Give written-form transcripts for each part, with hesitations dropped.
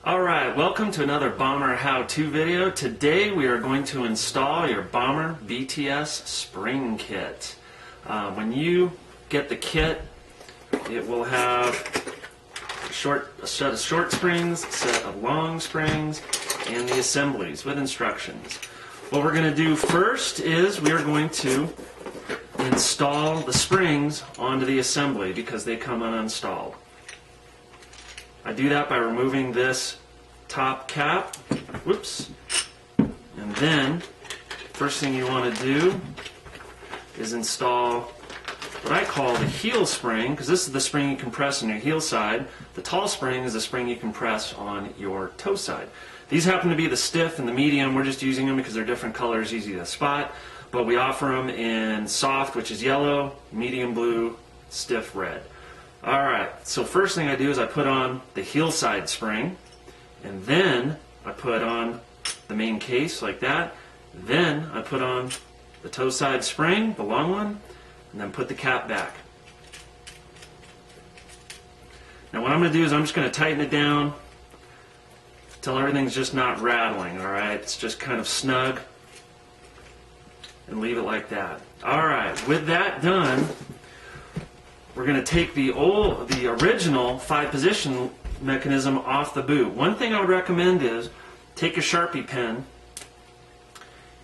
Alright, welcome to another Bomber how-to video. Today we are going to install your Bomber BTS spring kit. When you get the kit, it will have a set of short springs, a set of long springs, and the assemblies with instructions. What we're going to do first is we are going to install the springs onto the assembly because they come uninstalled. I do that by removing this top cap, whoops, and then first thing you want to do is install what I call the heel spring, because this is the spring you can press on your heel side. The tall spring is the spring you can press on your toe side. These happen to be the stiff and the medium. We're just using them because they're different colors, easy to spot, but we offer them in soft, which is yellow, medium blue, stiff red. Alright, so first thing I do is I put on the heel side spring, and then I put on the main case like that. Then I put on the toe side spring, the long one, and then put the cap back. Now what I'm going to do is I'm just going to tighten it down until everything's just not rattling, alright? It's just kind of snug, and leave it like that. Alright, with that done, we're going to take the original 5-position mechanism off the boot. One thing I would recommend is take a Sharpie pen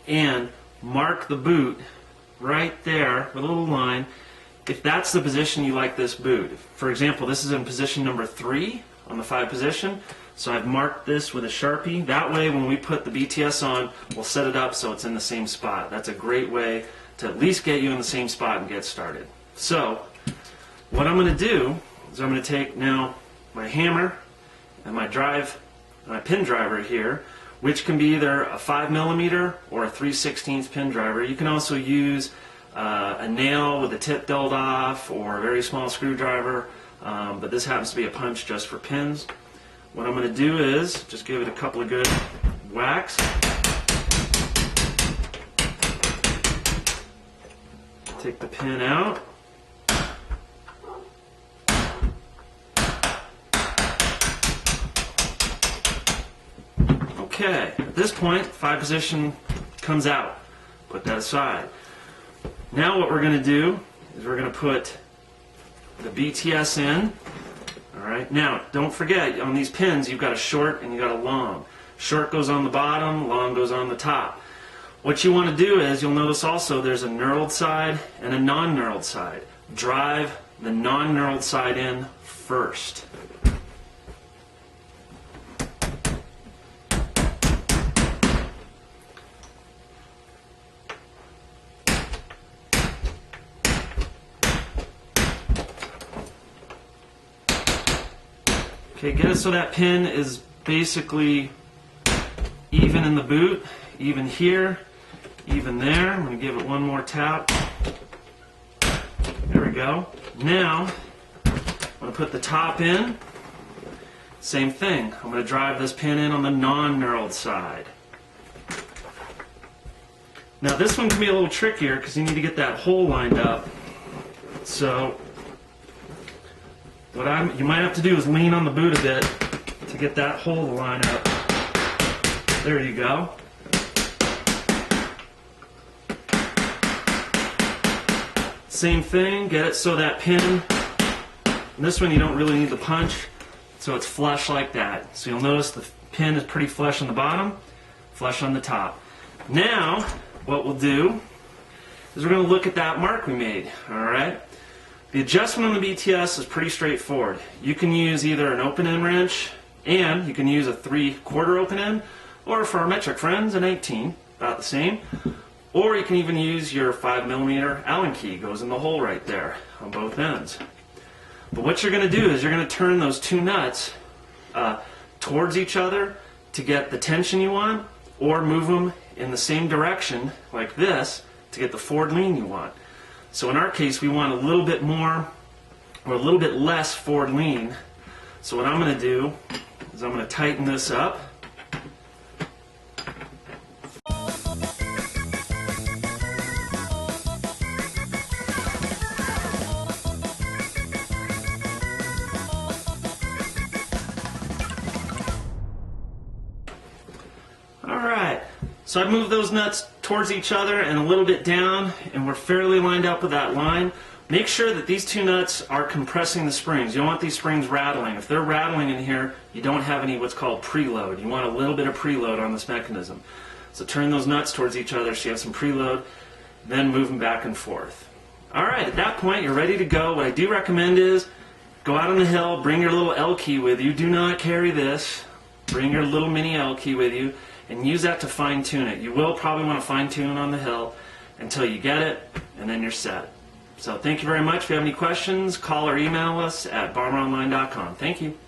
and mark the boot right there with a little line if that's the position you like this boot. For example, this is in position number 3 on the 5-position, so I've marked this with a Sharpie. That way when we put the BTS on, we'll set it up so it's in the same spot. That's a great way to at least get you in the same spot and get started. So what I'm going to do is I'm going to take now my hammer and my pin driver here, which can be either a 5mm or a 3/16 pin driver. You can also use a nail with the tip dulled off or a very small screwdriver, but this happens to be a punch just for pins. What I'm going to do is just give it a couple of good whacks. Take the pin out. Okay, at this point, 5-position comes out. Put that aside. Now what we're going to do is we're going to put the BTS in. Alright, now don't forget, on these pins you've got a short and you've got a long. Short goes on the bottom, long goes on the top. What you want to do is, you'll notice also there's a knurled side and a non-knurled side. Drive the non-knurled side in first. Okay, get it so that pin is basically even in the boot, even here, even there. I'm going to give it one more tap. There we go. Now, I'm going to put the top in. Same thing. I'm going to drive this pin in on the non-knurled side. Now this one can be a little trickier because you need to get that hole lined up. So what you might have to do is lean on the boot a bit to get that hole to line up. There you go. Same thing, get it so that pin, and this one you don't really need the punch, so it's flush like that. So you'll notice the pin is pretty flush on the bottom, flush on the top. Now, what we'll do is we're going to look at that mark we made, alright? The adjustment on the BTS is pretty straightforward. You can use either an open-end wrench, and you can use a 3/4 open-end, or for our metric friends, an 18, about the same. Or you can even use your 5mm Allen key, goes in the hole right there on both ends. But what you're going to do is you're going to turn those two nuts towards each other to get the tension you want, or move them in the same direction, like this, to get the forward lean you want. So in our case, we want a little bit more, or a little bit less forward lean. So what I'm going to do is I'm going to tighten this up. So I moved those nuts towards each other and a little bit down, and we're fairly lined up with that line. Make sure that these two nuts are compressing the springs. You don't want these springs rattling. If they're rattling in here, you don't have any what's called preload. You want a little bit of preload on this mechanism. So turn those nuts towards each other so you have some preload, then move them back and forth. Alright, at that point you're ready to go. What I do recommend is go out on the hill, bring your little L key with you. Do not carry this. Bring your little mini L key with you and use that to fine tune it. You will probably want to fine tune on the hill until you get it, and then you're set. So thank you very much. If you have any questions, call or email us at bomberonline.com. Thank you.